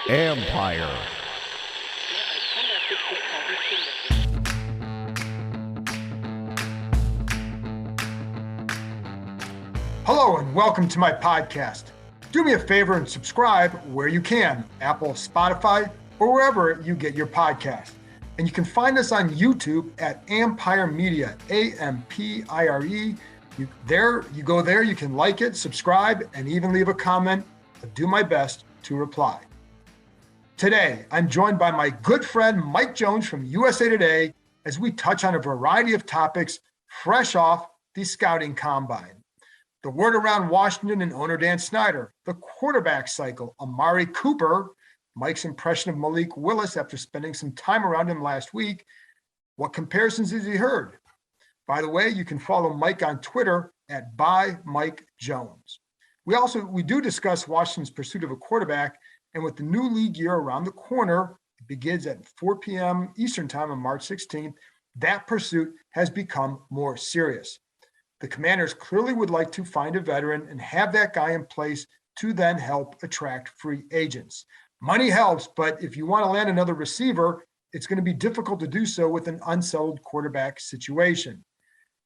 Empire. Hello and welcome to my podcast. Do me a favor and subscribe where you can, Apple, Spotify, or wherever you get your podcast. And you can find us on YouTube at Empire Media, A-M-P-I-R-E. You go there, you can like it, subscribe, and even leave a comment. I'll do my best to reply. Today, I'm joined by my good friend Mike Jones from USA Today as we touch on a variety of topics fresh off the scouting combine. The word around Washington and owner Dan Snyder, the quarterback cycle, Amari Cooper, Mike's impression of Malik Willis after spending some time around him last week. What comparisons has he heard? By the way, you can follow Mike on Twitter at @ByMikeJones. We do discuss Washington's pursuit of a quarterback, and with the new league year around the corner, it begins at 4 p.m. Eastern time on March 16th, that pursuit has become more serious. The Commanders clearly would like to find a veteran and have that guy in place to then help attract free agents. Money helps, but if you want to land another receiver, it's going to be difficult to do so with an unsettled quarterback situation.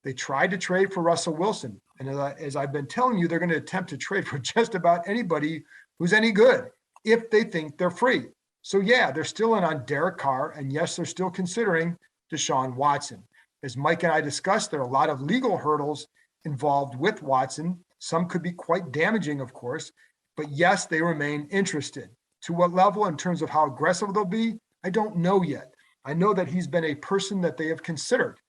They tried to trade for Russell Wilson, and as I've been telling you, they're going to attempt to trade for just about anybody who's any good if they think they're free. So yeah, they're still in on Derek Carr, and yes, they're still considering Deshaun Watson. As Mike and I discussed, there are a lot of legal hurdles involved with Watson. Some could be quite damaging, of course, but yes, they remain interested. To what level in terms of how aggressive they'll be, I don't know yet. I know that he's been a person that they have considered.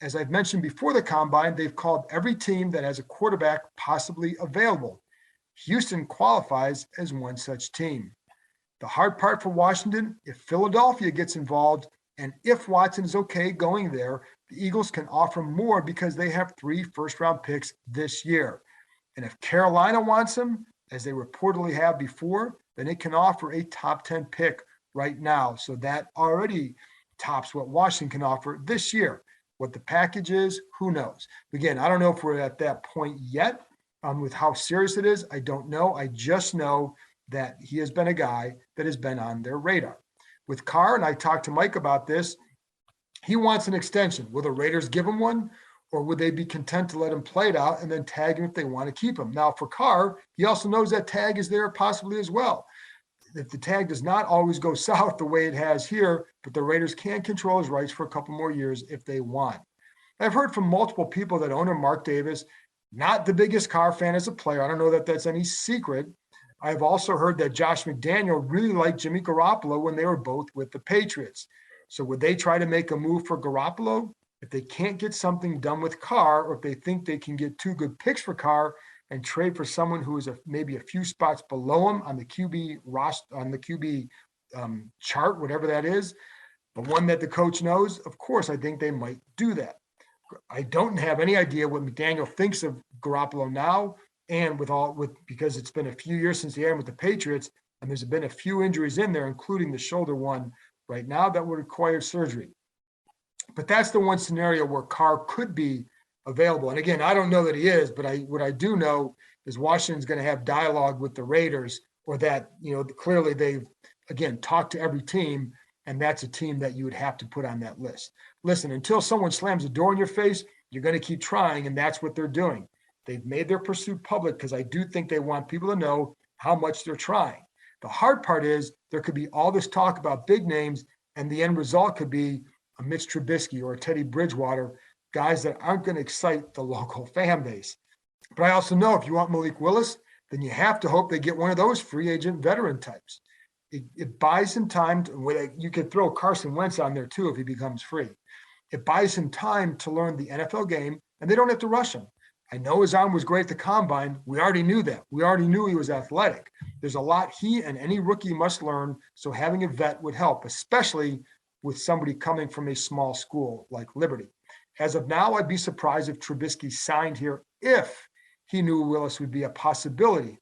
As I've mentioned before the combine, they've called every team that has a quarterback possibly available. Houston qualifies as one such team. The hard part for Washington, if Philadelphia gets involved, and if Watson is okay going there, the Eagles can offer more because they have 3 first-round picks this year. And if Carolina wants him, as they reportedly have before, then it can offer a top 10 pick right now. So that already tops what Washington can offer this year. What the package is, who knows? Again, I don't know if we're at that point yet with how serious it is. I don't know. I just know that he has been a guy that has been on their radar. With Carr, and I talked to Mike about this, he wants an extension. Will the Raiders give him one, or would they be content to let him play it out and then tag him if they want to keep him? Now, for Carr, he also knows that tag is there possibly as well. If the tag does not always go south the way it has here, but the Raiders can control his rights for a couple more years if they want. I've heard from multiple people that owner Mark Davis, not the biggest Carr fan as a player. I don't know that that's any secret. I've also heard that Josh McDaniel really liked Jimmy Garoppolo when they were both with the Patriots. So would they try to make a move for Garoppolo? If they can't get something done with Carr, or if they think they can get 2 good picks for Carr and trade for someone who is maybe a few spots below him on the QB roster, on the QB chart, whatever that is, but one that the coach knows, of course, I think they might do that. I don't have any idea what McDaniel thinks of Garoppolo now. And because it's been a few years since he had him with the Patriots, and there's been a few injuries in there, including the shoulder one right now that would require surgery. But that's the one scenario where Carr could be available. And again, I don't know that he is, but what I do know is Washington's going to have dialogue with the Raiders, or that, clearly they've, again, talked to every team, and that's a team that you would have to put on that list. Listen, until someone slams a door in your face, you're going to keep trying, and that's what they're doing. They've made their pursuit public because I do think they want people to know how much they're trying. The hard part is there could be all this talk about big names, and the end result could be a Mitch Trubisky or a Teddy Bridgewater, guys that aren't going to excite the local fan base. But I also know if you want Malik Willis, then you have to hope they get one of those free agent veteran types. It buys him time. You could throw Carson Wentz on there too if he becomes free. It buys him time to learn the NFL game, and they don't have to rush him. I know his arm was great at the combine. We already knew that. We already knew he was athletic. There's a lot he and any rookie must learn, so having a vet would help, especially with somebody coming from a small school like Liberty. As of now, I'd be surprised if Trubisky signed here if he knew Willis would be a possibility.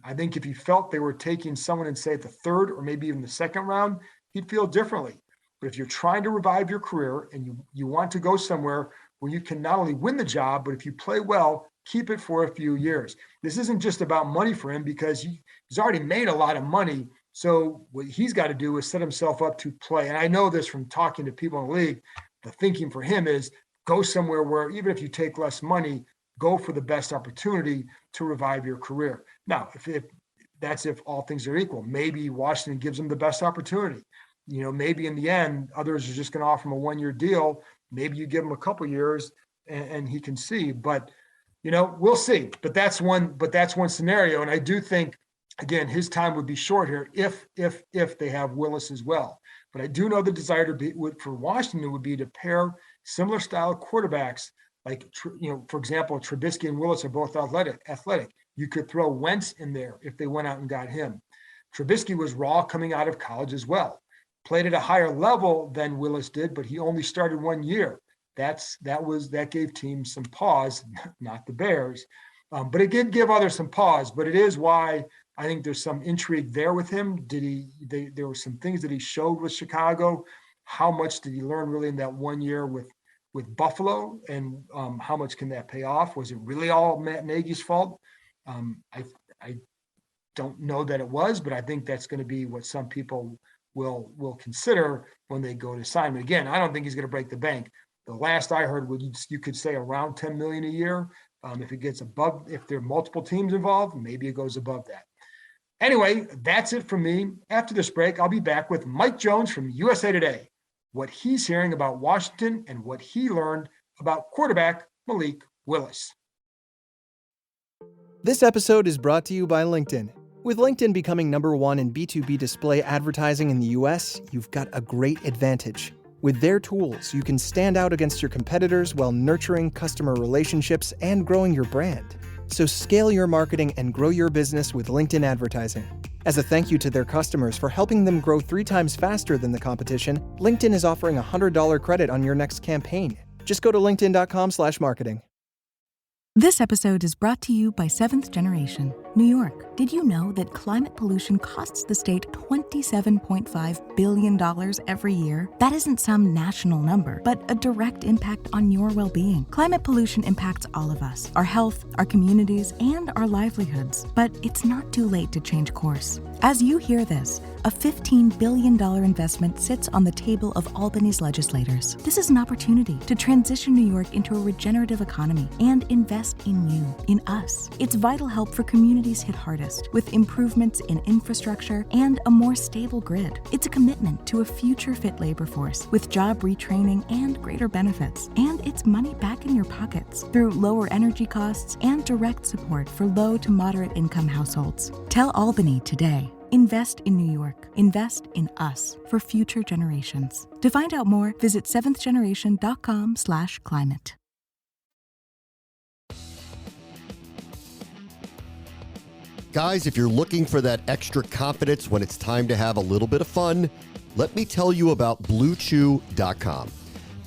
I think if he felt they were taking someone in, say, at the 3rd or maybe even the 2nd round, he'd feel differently. But if you're trying to revive your career and you want to go somewhere where you can not only win the job, but if you play well, keep it for a few years. This isn't just about money for him because he's already made a lot of money. So what he's got to do is set himself up to play. And I know this from talking to people in the league, the thinking for him is go somewhere where even if you take less money, go for the best opportunity to revive your career. Now, if all things are equal, maybe Washington gives him the best opportunity. Maybe in the end, others are just going to offer him a 1-year deal. Maybe you give him a couple years and he can see, but we'll see. But that's one scenario. And I do think, again, his time would be short here if they have Willis as well. But I do know the desire for Washington would be to pair similar style quarterbacks, like, for example, Trubisky and Willis are both athletic. You could throw Wentz in there if they went out and got him. Trubisky was raw coming out of college as well. Played at a higher level than Willis did, but he only started 1 year. That gave teams some pause, not the Bears, but it did give others some pause. But it is why I think there's some intrigue there with him. There were some things that he showed with Chicago. How much did he learn really in that 1 year with Buffalo, and how much can that pay off? Was it really all Matt Nagy's fault? I don't know that it was, but I think that's going to be what some people will consider when they go to sign him. Again, I don't think he's going to break the bank. The last I heard, you could say around $10 million a year. If it gets above, if there are multiple teams involved, maybe it goes above that. Anyway, that's it from me. After this break, I'll be back with Mike Jones from USA Today, what he's hearing about Washington and what he learned about quarterback Malik Willis. This episode is brought to you by LinkedIn. With LinkedIn becoming #1 in B2B display advertising in the US, you've got a great advantage. With their tools, you can stand out against your competitors while nurturing customer relationships and growing your brand. So scale your marketing and grow your business with LinkedIn advertising. As a thank you to their customers for helping them grow 3 times faster than the competition, LinkedIn is offering a $100 credit on your next campaign. Just go to linkedin.com/marketing. This episode is brought to you by Seventh Generation, New York. Did you know that climate pollution costs the state $27.5 billion every year? That isn't some national number, but a direct impact on your well-being. Climate pollution impacts all of us, our health, our communities, and our livelihoods. But it's not too late to change course. As you hear this, a $15 billion investment sits on the table of Albany's legislators. This is an opportunity to transition New York into a regenerative economy and invest in you, in us. It's vital help for communities hit hardest, with improvements in infrastructure and a more stable grid. It's a commitment to a future-fit labor force with job retraining and greater benefits. And it's money back in your pockets through lower energy costs and direct support for low to moderate income households. Tell Albany today. Invest in New York. Invest in us for future generations. To find out more, visit seventhgeneration.com/climate. Guys, if you're looking for that extra confidence when it's time to have a little bit of fun, let me tell you about BlueChew.com.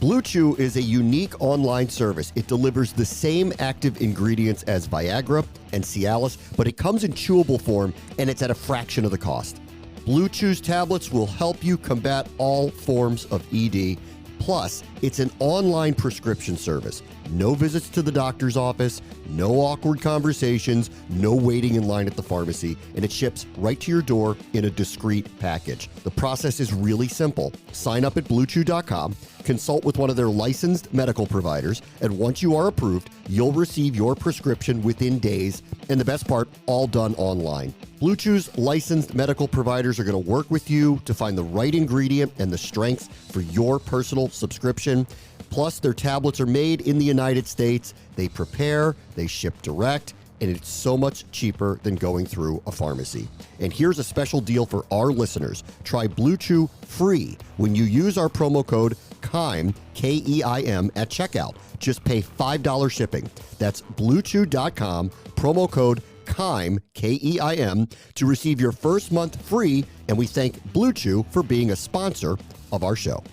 BlueChew is a unique online service. It delivers the same active ingredients as Viagra and Cialis, but it comes in chewable form and it's at a fraction of the cost. BlueChew's tablets will help you combat all forms of ED. Plus, it's an online prescription service. No visits to the doctor's office, no awkward conversations, no waiting in line at the pharmacy, and it ships right to your door in a discreet package. The process is really simple. Sign up at BlueChew.com, consult with one of their licensed medical providers, and once you are approved, you'll receive your prescription within days, and the best part, all done online. BlueChew's licensed medical providers are going to work with you to find the right ingredient and the strength for your personal subscription. Plus, their tablets are made in the United States. They prepare, they ship direct, and it's so much cheaper than going through a pharmacy. And here's a special deal for our listeners. Try BlueChew free when you use our promo code KEIM, K-E-I-M, at checkout. Just pay $5 shipping. That's BlueChew.com, promo code KEIM, K-E-I-M, to receive your first month free, and we thank BlueChew for being a sponsor of our show.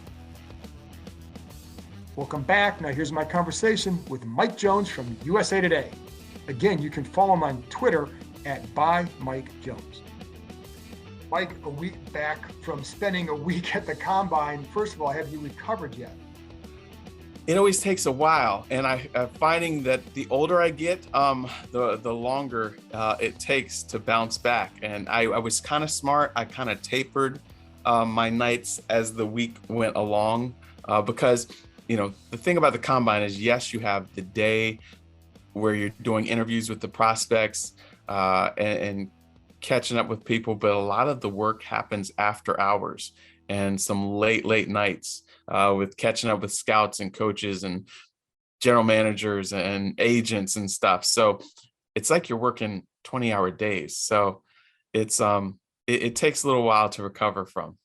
Welcome back. Now here's my conversation with Mike Jones from USA Today. Again, you can follow him on Twitter at @ByMikeJones. Mike, a week back from spending a week at the Combine. First of all, have you recovered yet? It always takes a while, and I'm finding that the older I get, the longer it takes to bounce back. And I was kind of smart. I kind of tapered my nights as the week went along, because the thing about the combine is, yes, you have the day where you're doing interviews with the prospects and catching up with people, but a lot of the work happens after hours and some late nights with catching up with scouts and coaches and general managers and agents and stuff. So it's like you're working 20-hour days. So it's it takes a little while to recover from.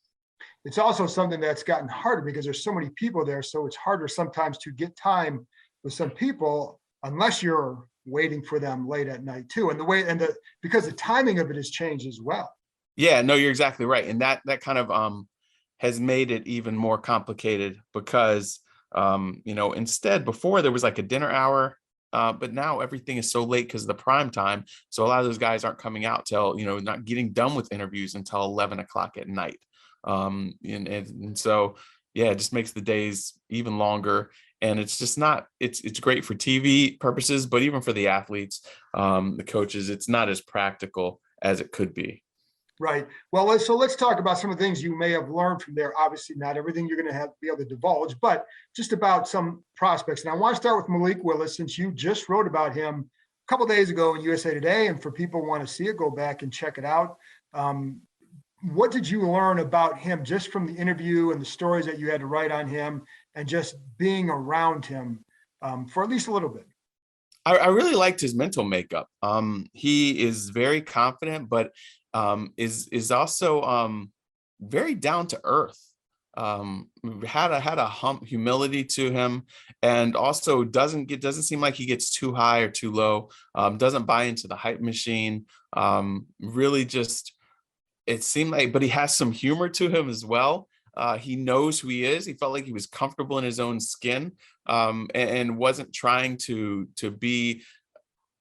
It's also something that's gotten harder because there's so many people there. So it's harder sometimes to get time with some people unless you're waiting for them late at night too. And because the timing of it has changed as well. Yeah, no, you're exactly right. And that kind of has made it even more complicated because, instead before there was like a dinner hour, but now everything is so late because of the prime time. So a lot of those guys aren't coming out till, not getting done with interviews until 11 o'clock at night. And so, yeah, it just makes the days even longer. And it's just not, it's great for TV purposes, but even for the athletes, the coaches, it's not as practical as it could be. Right. Well, let's talk about some of the things you may have learned from there. Obviously, not everything you're going to be able to divulge, but just about some prospects. And I want to start with Malik Willis, since you just wrote about him a couple of days ago in USA Today. And for people who want to see it, go back and check it out. What did you learn about him just from the interview and the stories that you had to write on him and just being around him for at least a little bit? I really liked his mental makeup. He is very confident, but is also very down to earth. Had a humility to him, and also doesn't seem like he gets too high or too low. Doesn't buy into the hype machine. Really just, it seemed like, but he has some humor to him as well. He knows who he is. He felt like he was comfortable in his own skin, and wasn't trying to be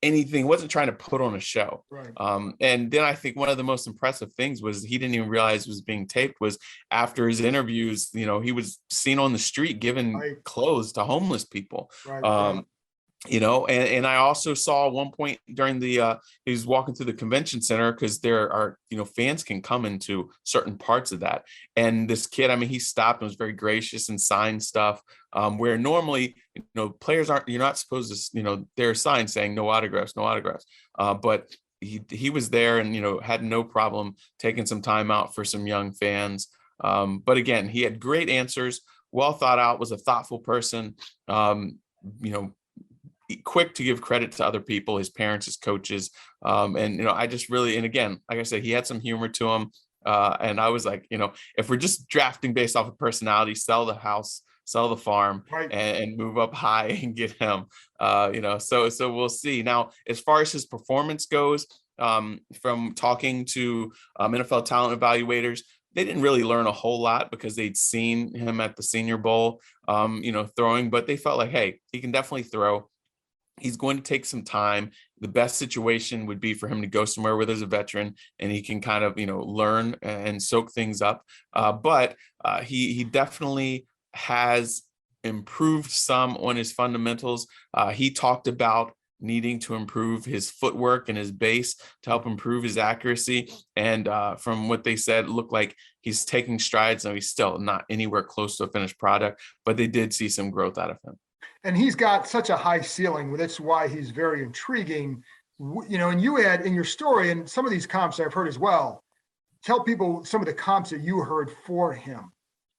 anything, wasn't trying to put on a show. Right. And then I think one of the most impressive things was he didn't even realize was being taped was after his interviews, he was seen on the street giving clothes to homeless people. Right. And I also saw at one point during he was walking through the convention center, because there are, fans can come into certain parts of that. And this kid, he stopped and was very gracious and signed stuff, where normally, players you're not supposed to, there are signs saying no autographs. But he was there and, had no problem taking some time out for some young fans. But again, he had great answers, well thought out, was a thoughtful person, quick to give credit to other people, his parents, his coaches. I just really, and again, like I said, he had some humor to him. And I was like, if we're just drafting based off of personality, sell the house, sell the farm, right, and move up high and get him, so we'll see. Now, as far as his performance goes, from talking to NFL talent evaluators, they didn't really learn a whole lot because they'd seen him at the Senior Bowl, throwing, but they felt like, hey, he can definitely throw. He's going to take some time. The best situation would be for him to go somewhere where there's a veteran and he can kind of, learn and soak things up. But he definitely has improved some on his fundamentals. He talked about needing to improve his footwork and his base to help improve his accuracy. And from what they said, it looked like he's taking strides. Now, he's still not anywhere close to a finished product, but they did see some growth out of him. And he's got such a high ceiling. That's why he's very intriguing. And you had in your story, and some of these comps I've heard as well, tell people some of the comps that you heard for him.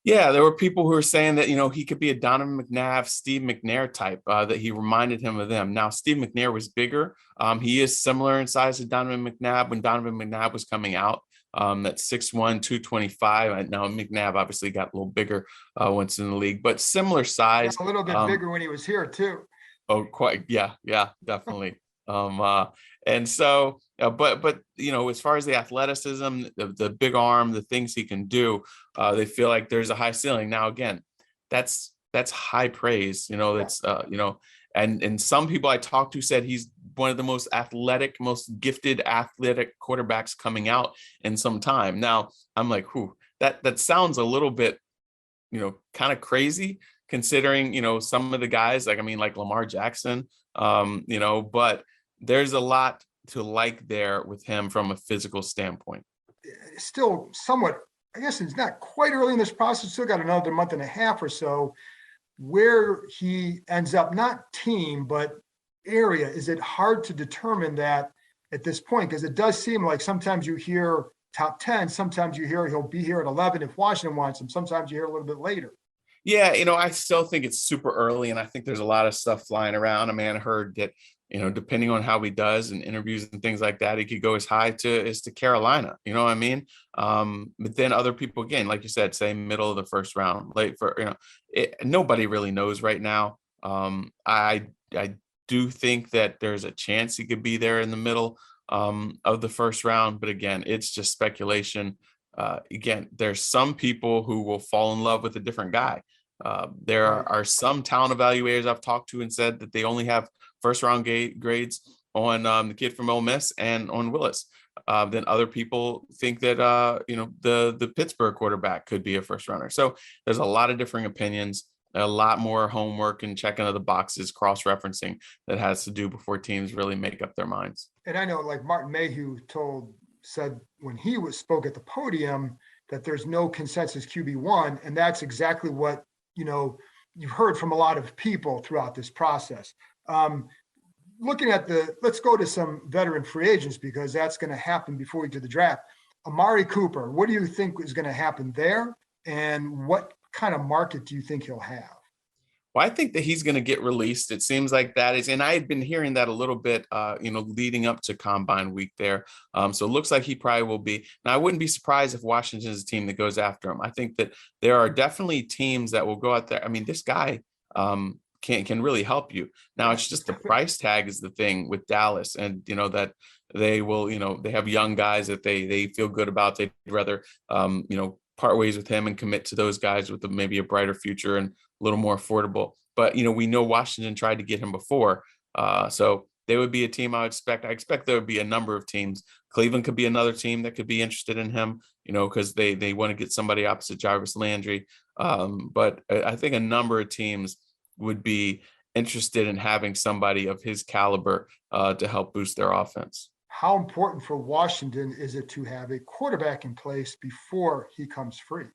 Yeah, there were people who were saying that, he could be a Donovan McNabb, Steve McNair type, that he reminded him of them. Now, Steve McNair was bigger. He is similar in size to Donovan McNabb when Donovan McNabb was coming out. That's 6'1", 225. Now, McNabb obviously got a little bigger once in the league, but similar size. A little bit bigger when he was here, too. Oh, quite. Yeah, definitely. And so, but as far as the athleticism, the big arm, the things he can do, they feel like there's a high ceiling. Now, again, that's high praise. That's and some people I talked to said he's one of the most athletic, most gifted athletic quarterbacks coming out in some time. Now, I'm like, that sounds a little bit, kind of crazy considering, some of the guys, like Lamar Jackson, but there's a lot to like there with him from a physical standpoint. Still somewhat, I guess it's not quite early in this process, still got another month and a half or so, where he ends up, not team, but area. Is it hard to determine that at this point? Because it does seem like sometimes you hear top 10, sometimes you hear he'll be here at 11 if Washington wants him, sometimes you hear a little bit later. Yeah, I still think it's super early, and I think there's a lot of stuff flying around. I heard that, depending on how he does in interviews and things like that, he could go as high as to Carolina. You know what I mean? But then other people, again, like you said, say middle of the first round, late for, nobody really knows right now. I do think that there's a chance he could be there in the middle of the first round, but again, it's just speculation. Again, there's some people who will fall in love with a different guy. There are some talent evaluators I've talked to and said that they only have first round grades on the kid from Ole Miss and on Willis. Then other people think that the Pittsburgh quarterback could be a first runner. So there's a lot of differing opinions, a lot more homework and checking of the boxes, cross-referencing that has to do before teams really make up their minds. And I know, like Martin Mayhew said when he spoke at the podium, that there's no consensus QB1, and that's exactly what you've heard from a lot of people throughout this process. Looking at let's go to some veteran free agents, because that's going to happen before we do the draft. Amari Cooper, what do you think is going to happen there, and what kind of market do you think he'll have? Well, I think that he's going to get released. It seems like that is, and I had been hearing that a little bit, leading up to Combine Week there. So it looks like he probably will be. Now, I wouldn't be surprised if Washington's a team that goes after him. I think that there are definitely teams that will go out there. This guy can really help you. Now, it's just the price tag is the thing with Dallas, and that they will, they have young guys that they feel good about. They'd rather, part ways with him and commit to those guys with maybe a brighter future and a little more affordable. But, we know Washington tried to get him before. So they would be a team I expect there would be a number of teams. Cleveland could be another team that could be interested in him, because they want to get somebody opposite Jarvis Landry. But I think a number of teams would be interested in having somebody of his caliber to help boost their offense. How important for Washington is it to have a quarterback in place before he comes free?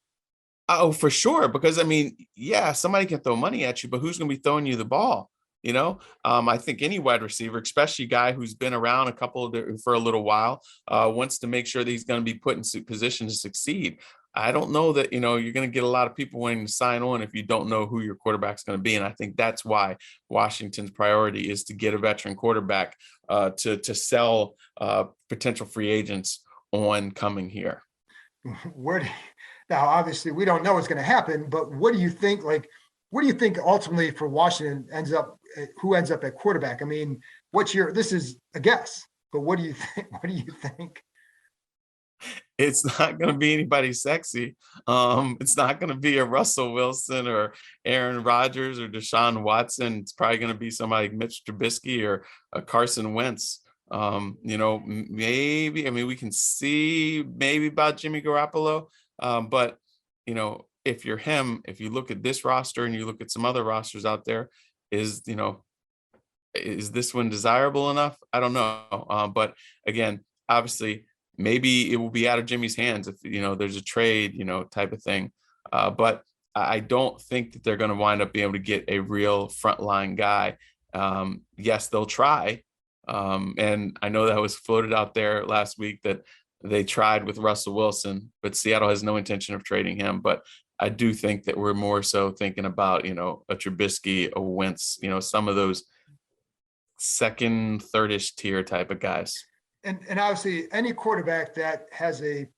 Oh, for sure. Because somebody can throw money at you, but who's going to be throwing you the ball? I think any wide receiver, especially a guy who's been around for a little while, wants to make sure that he's going to be put in position to succeed. I don't know that, you're going to get a lot of people wanting to sign on if you don't know who your quarterback's going to be. And I think that's why Washington's priority is to get a veteran quarterback to sell potential free agents on coming here. Now, obviously, we don't know what's going to happen, but what do you think? What do you think ultimately for Washington who ends up at quarterback? This is a guess, but what do you think? What do you think? It's not going to be anybody sexy. It's not going to be a Russell Wilson or Aaron Rodgers or Deshaun Watson. It's probably going to be somebody like Mitch Trubisky or Carson Wentz. Maybe, we can see maybe about Jimmy Garoppolo. But, if you're him, if you look at this roster and you look at some other rosters out there, is this one desirable enough? I don't know. But again, obviously, maybe it will be out of Jimmy's hands if, there's a trade, type of thing. But I don't think that they're going to wind up being able to get a real frontline guy. Yes, they'll try. And I know that was floated out there last week that they tried with Russell Wilson, but Seattle has no intention of trading him. But I do think that we're more so thinking about, a Trubisky, a Wentz, some of those second, third-ish tier type of guys. And obviously, any quarterback that has a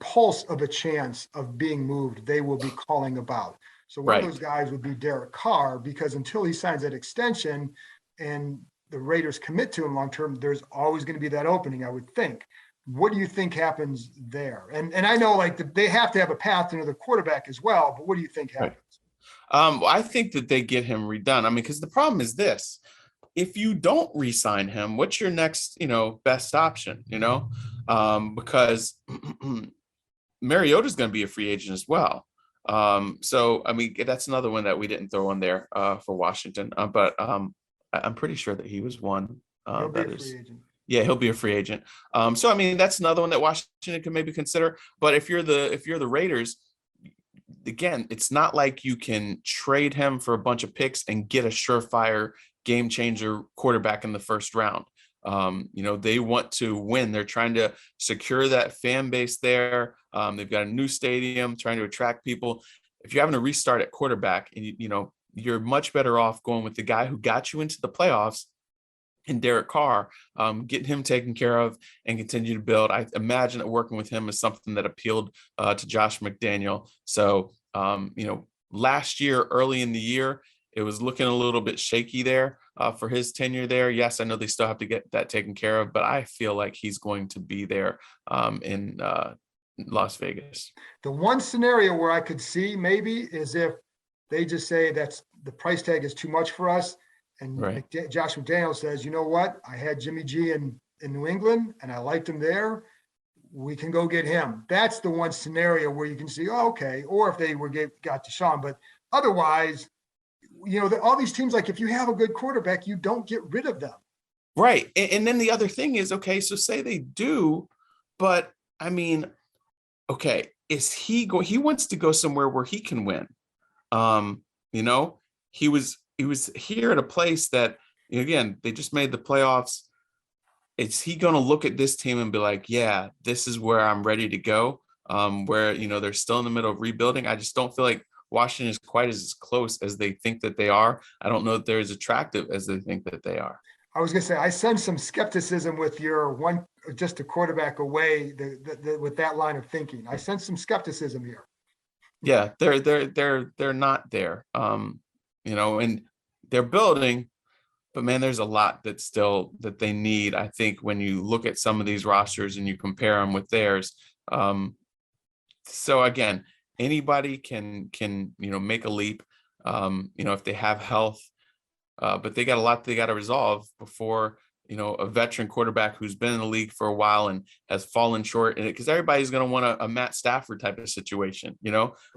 pulse of a chance of being moved, they will be calling about. So one of those guys would be Derek Carr, because until he signs that extension and the Raiders commit to him long-term, there's always going to be that opening, I would think. What do you think happens there? And I know they have to have a path to another quarterback as well, but what do you think happens? I think that they get him redone. Because the problem is this. If you don't re-sign him, what's your next, best option, because Mariota's going to be a free agent as well. So, I mean, that's another one that we didn't throw in there for Washington. But I'm pretty sure that he was one. He'll be a free agent. Yeah, he'll be a free agent. So, I mean, that's another one that Washington could maybe consider. But if you're the Raiders, again, it's not like you can trade him for a bunch of picks and get a surefire game changer quarterback in the first round. They want to win. They're trying to secure that fan base there. They've got a new stadium, trying to attract people. If you're having to restart at quarterback, and you're much better off going with the guy who got you into the playoffs, and Derek Carr, getting him taken care of and continue to build. I imagine that working with him is something that appealed to Josh McDaniel. So, last year, early in the year, it was looking a little bit shaky there for his tenure there. Yes, I know they still have to get that taken care of, but I feel like he's going to be there in Las Vegas. The one scenario where I could see maybe is if they just say that's the price tag is too much for us. And right. Josh McDaniel says, you know what? I had Jimmy G in New England and I liked him there. We can go get him. That's the one scenario where you can see, oh, okay. Or if they got Deshaun, but otherwise, all these teams, like if you have a good quarterback, you don't get rid of them. Right. And then the other thing is, okay, so say they do, but I mean, okay, he wants to go somewhere where he can win. He was here at a place that, again, they just made the playoffs. Is he going to look at this team and be like, yeah, this is where I'm ready to go? Where, they're still in the middle of rebuilding. I just don't feel like Washington is quite as close as they think that they are. I don't know that they're as attractive as they think that they are. I was going to say, I sense some skepticism with your just a quarterback away with that line of thinking. I sense some skepticism here. Yeah, they're not there. And they're building, but man, there's a lot that they need. I think when you look at some of these rosters and you compare them with theirs. So again, anybody can make a leap, if they have health, but they got a lot they got to resolve before, a veteran quarterback who's been in the league for a while and has fallen short in it, because everybody's going to want a Matt Stafford type of situation.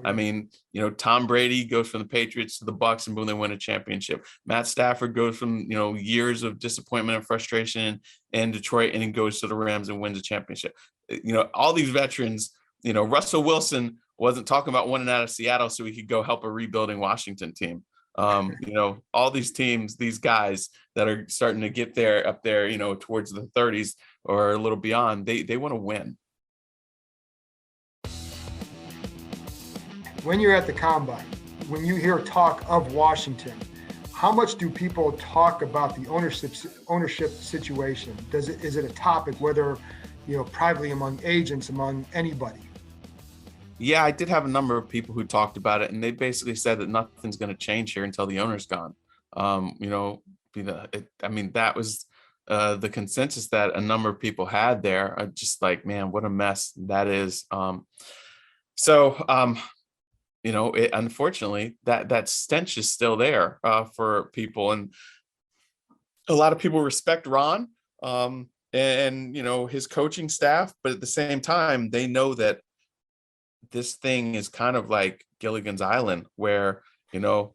I mean, Tom Brady goes from the Patriots to the Bucs and boom, they win a championship. Matt Stafford goes from, years of disappointment and frustration in Detroit and he goes to the Rams and wins a championship. All these veterans, Russell Wilson wasn't talking about winning out of Seattle so he could go help a rebuilding Washington team. All these teams, these guys that are starting to get there up there, towards the 30s or a little beyond, they want to win. When you're at the combine, when you hear talk of Washington, how much do people talk about the ownership situation? Is it a topic, whether, privately among agents, among anybody? Yeah, I did have a number of people who talked about it, and they basically said that nothing's going to change here until the owner's gone. That was the consensus that a number of people had there. Just like, man, what a mess that is. Unfortunately, that stench is still there for people, and a lot of people respect Ron and his coaching staff, but at the same time, they know that this thing is kind of like Gilligan's Island, where, the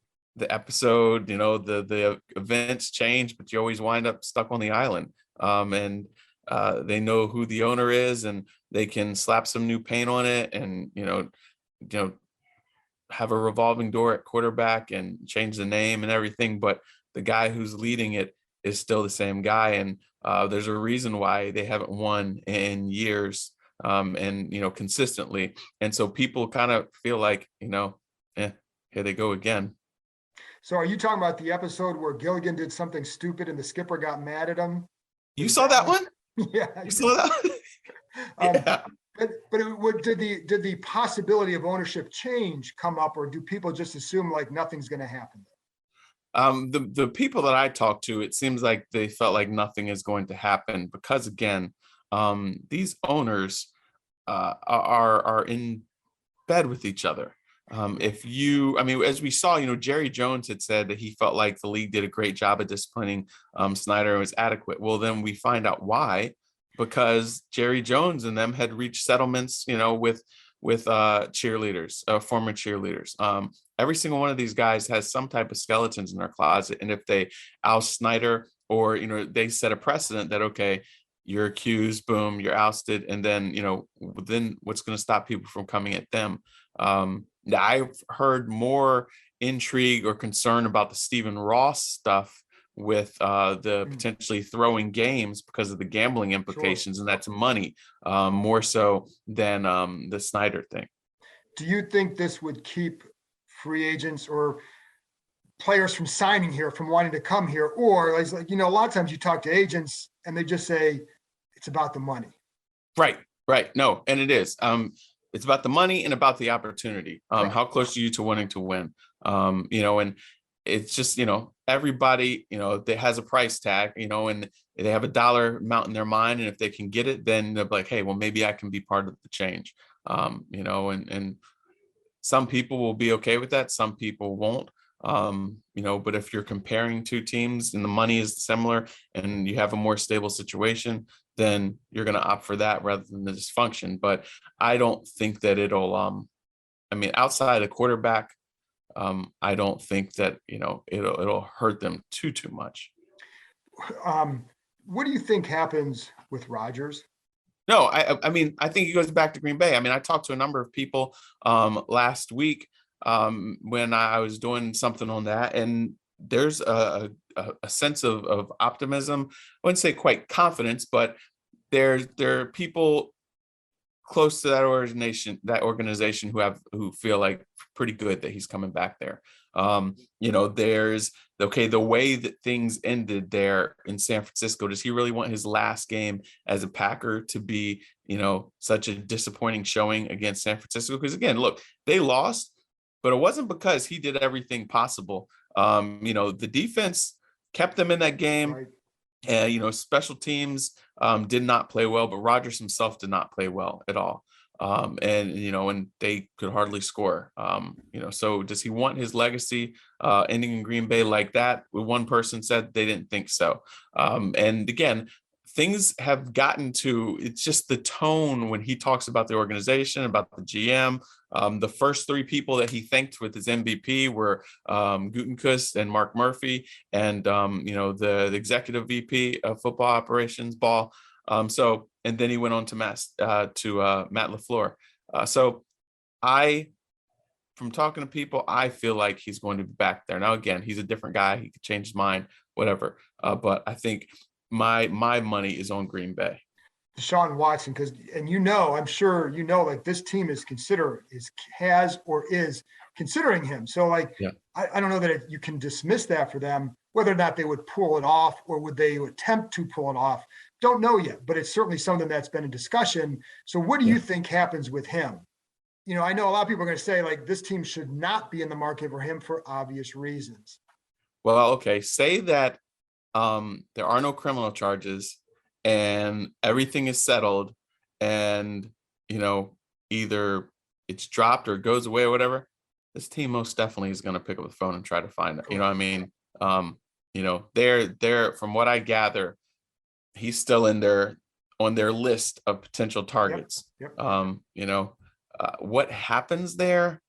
episode, the events change, but you always wind up stuck on the island. They know who the owner is and they can slap some new paint on it and, have a revolving door at quarterback and change the name and everything. But the guy who's leading it is still the same guy. And there's a reason why they haven't won in years. Consistently. And so people kind of feel like, here they go again. So are you talking about the episode where Gilligan did something stupid and the skipper got mad at him? You saw that one? Yeah. You saw that? Yeah. But did the possibility of ownership change come up, or do people just assume like nothing's going to happen? The people that I talked to, it seems like they felt like nothing is going to happen because, again, these owners are in bed with each other. As we saw, Jerry Jones had said that he felt like the league did a great job of disciplining Snyder and was adequate. Well, then we find out why, because Jerry Jones and them had reached settlements, with with cheerleaders, former cheerleaders. Every single one of these guys has some type of skeletons in their closet. And if they oust Snyder, or, they set a precedent that, okay, you're accused, boom, you're ousted. And then, then what's going to stop people from coming at them? I've heard more intrigue or concern about the Stephen Ross stuff with the potentially throwing games because of the gambling implications, and that's money, more so than the Snyder thing. Do you think this would keep free agents or players from signing here, from wanting to come here? Or a lot of times you talk to agents and they just say it's about the money. Right. No, and it is. It's about the money and about the opportunity. Right. How close are you to wanting to win? And it's just, everybody, that has a price tag, and they have a dollar amount in their mind. And if they can get it, then they're like, hey, well, maybe I can be part of the change. And some people will be okay with that. Some people won't. But if you're comparing two teams and the money is similar and you have a more stable situation, then you're going to opt for that rather than the dysfunction. But I don't think that it'll, outside of quarterback, I don't think that, it'll hurt them too much. What do you think happens with Rodgers? No, I think he goes back to Green Bay. I talked to a number of people last week when I was doing something on that, and there's a sense of optimism. I wouldn't say quite confidence, but there are people close to that organization who feel like pretty good that he's coming back there. There's the way that things ended there in San Francisco. Does he really want his last game as a Packer to be, such a disappointing showing against San Francisco? Because again, look, they lost, but it wasn't because he did everything possible. The defense kept them in that game. Right. And, special teams did not play well, but Rodgers himself did not play well at all. And they could hardly score. So does he want his legacy ending in Green Bay like that? One person said they didn't think so. And again, things have gotten to, it's just the tone when he talks about the organization, about the GM. The first three people that he thanked with his MVP were Gutekunst and Mark Murphy, and the executive VP of football operations, Ball. And then he went on to Matt LaFleur. From talking to people, I feel like he's going to be back there. Now, again, he's a different guy. He could change his mind, whatever. But I think my money is on Green Bay. Deshaun Watson, I'm sure like this team is considering him. So yeah. I don't know that you can dismiss that for them. Whether or not they would pull it off or would they attempt to pull it off, don't know yet. But it's certainly something that's been in discussion. So what do you think happens with him? I know a lot of people are going to say like this team should not be in the market for him for obvious reasons. Well, okay, say that there are no criminal charges and everything is settled, and either it's dropped or it goes away or whatever. This team most definitely is going to pick up the phone and try to find it. You know what I mean? They're from what I gather, he's still on their list of potential targets. Yep. What happens there,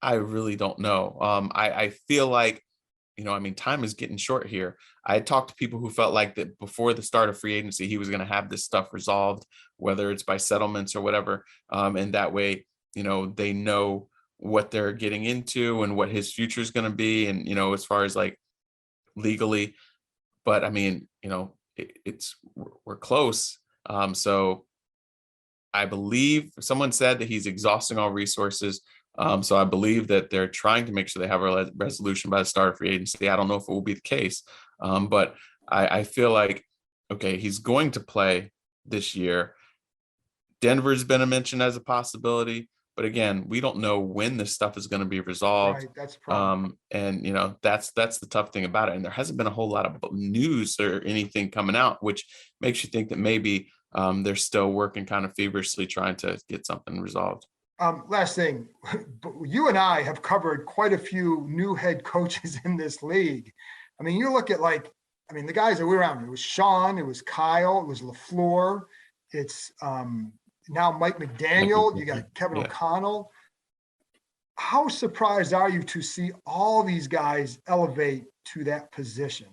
I really don't know. I feel like, time is getting short here. I talked to people who felt like that before the start of free agency, he was going to have this stuff resolved, whether it's by settlements or whatever. And that way, they know what they're getting into and what his future is going to be. And, as far as like legally, but we're close. So I believe someone said that he's exhausting all resources. So I believe that they're trying to make sure they have a resolution by the start of free agency. I don't know if it will be the case, but I feel like, okay, he's going to play this year. Denver's been mentioned as a possibility, but again, we don't know when this stuff is going to be resolved. Right, that's a problem. And that's the tough thing about it. And there hasn't been a whole lot of news or anything coming out, which makes you think that maybe they're still working kind of feverishly trying to get something resolved. Last thing, you and I have covered quite a few new head coaches in this league. You look at the guys that we were around. It was Sean, it was Kyle, it was LaFleur, it's now Mike McDaniel, you got Kevin O'Connell. How surprised are you to see all these guys elevate to that position?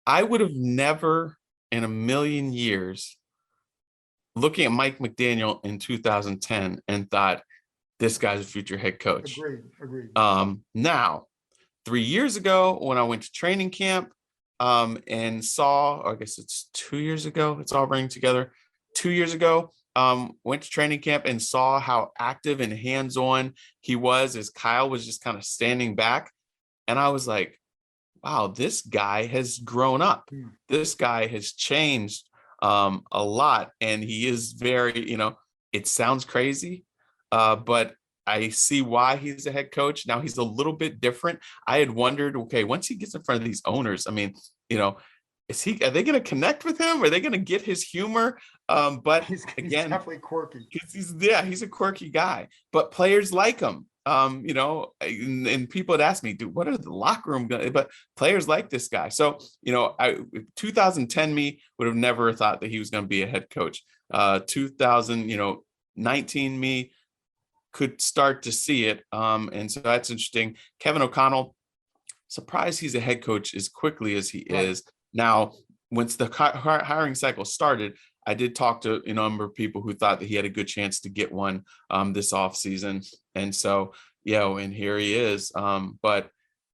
I would have never in a million years looking at Mike McDaniel in 2010 and thought, this guy's a future head coach. Agreed. Now, 3 years ago when I went to training camp and saw, I guess it's 2 years ago, it's all running together. 2 years ago, went to training camp and saw how active and hands-on he was as Kyle was just kind of standing back. And I was like, wow, this guy has grown up. This guy has changed a lot. And he is very, it sounds crazy, but I see why he's a head coach. Now he's a little bit different. I had wondered, okay, once he gets in front of these owners, I mean, are they going to connect with him? Are they going to get his humor? But he's again, definitely quirky. He's a quirky guy, but players like him. And people had asked me, dude, what are the locker room guys? But players like this guy. So, 2010 me would have never thought that he was going to be a head coach. 2019 me could start to see it. And so that's interesting. Kevin O'Connell, surprised he's a head coach as quickly as he is. Now, once the hiring cycle started, I did talk to a number of people who thought that he had a good chance to get one this offseason. And so, and here he is. But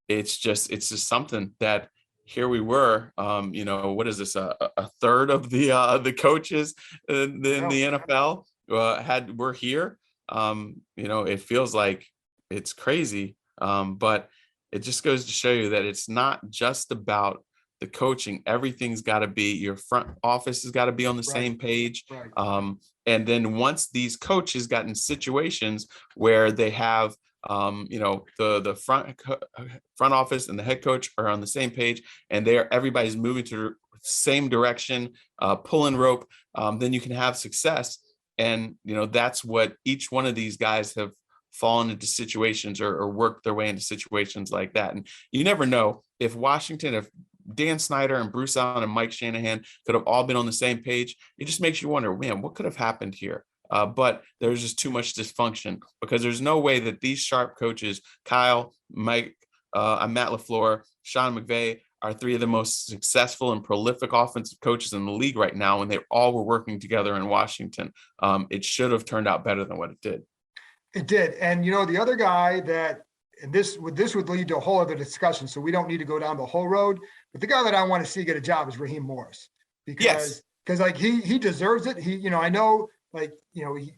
it's just something that here we were, what is this? A third of the coaches in the NFL were here. It feels like it's crazy. But it just goes to show you that it's not just about the coaching. Everything's got to be, your front office has got to be on the same page. And then once these coaches got in situations where they have, the front office and the head coach are on the same page, and everybody's moving to the same direction, pulling rope, then you can have success. And, that's what each one of these guys have fallen into situations or worked their way into situations like that. And you never know if Dan Snyder and Bruce Allen and Mike Shanahan could have all been on the same page. It just makes you wonder, man, what could have happened here? But there's just too much dysfunction, because there's no way that these sharp coaches, Kyle, Mike, Matt LaFleur, Sean McVay, are three of the most successful and prolific offensive coaches in the league right now, when they all were working together in Washington. It should have turned out better than what it did. It did. And, the other guy that, and this would lead to a whole other discussion, so we don't need to go down the whole road, but the guy that I want to see get a job is Raheem Morris, because he deserves it. I know, he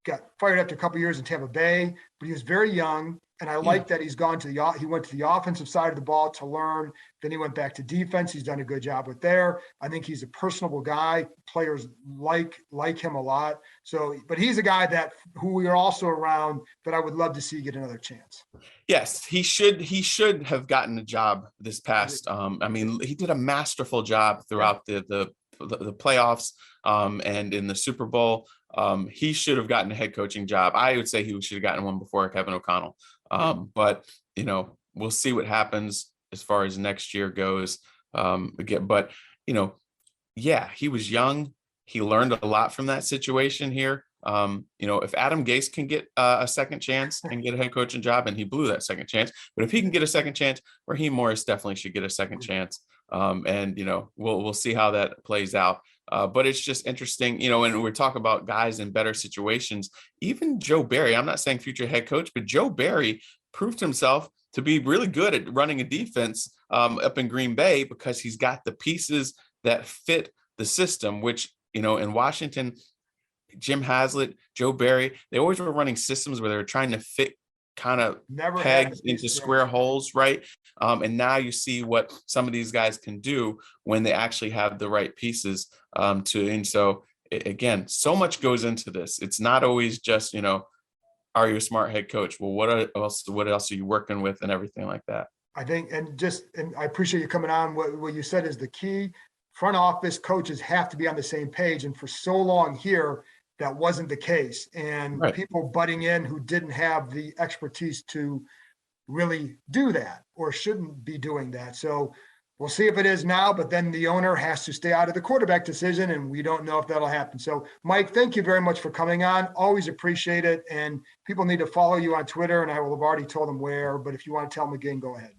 got fired after a couple of years in Tampa Bay, but he was very young. And I like that he went to the offensive side of the ball to learn. Then he went back to defense. He's done a good job with there. I think he's a personable guy. Players like him a lot. So, but he's a guy who we are also around that I would love to see get another chance. Yes, he should have gotten a job this past. He did a masterful job throughout the playoffs and in the Super Bowl. He should have gotten a head coaching job. I would say he should have gotten one before Kevin O'Connell. But we'll see what happens as far as next year goes. But he was young. He learned a lot from that situation here. If Adam Gase can get a second chance and get a head coaching job, and he blew that second chance, but if he can get a second chance, Raheem Morris definitely should get a second chance. We'll see how that plays out. But it's just interesting, when we're talking about guys in better situations, even Joe Barry, I'm not saying future head coach, but Joe Barry proved himself to be really good at running a defense up in Green Bay, because he's got the pieces that fit the system, which, in Washington, Jim Haslett, Joe Barry, they always were running systems where they were trying to fit kind of pegs into square holes, right? And now you see what some of these guys can do when they actually have the right pieces and so again, so much goes into this. It's not always just, are you a smart head coach? Well, what else are you working with and everything like that? I think, and I appreciate you coming on. What you said is the key. Front office coaches have to be on the same page. And for so long here, that wasn't the case. And people butting in who didn't have the expertise to really do that or shouldn't be doing that. So We'll see if it is now, but then the owner has to stay out of the quarterback decision, and we don't know if that'll happen. So, Mike, thank you very much for coming on. Always appreciate it. And people need to follow you on Twitter, and I will have already told them where, but if you want to tell them again, go ahead.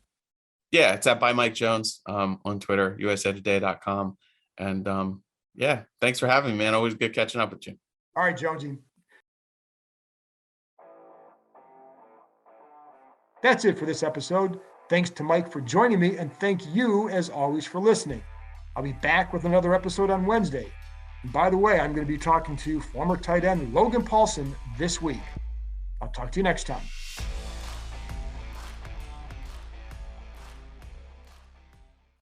Yeah, it's at by Mike Jones on Twitter, usatoday.com. And yeah, thanks for having me, man. Always good catching up with you. All right, Jonesy. That's it for this episode. Thanks to Mike for joining me, and thank you, as always, for listening. I'll be back with another episode on Wednesday. And by the way, I'm going to be talking to former tight end Logan Paulson this week. I'll talk to you next time.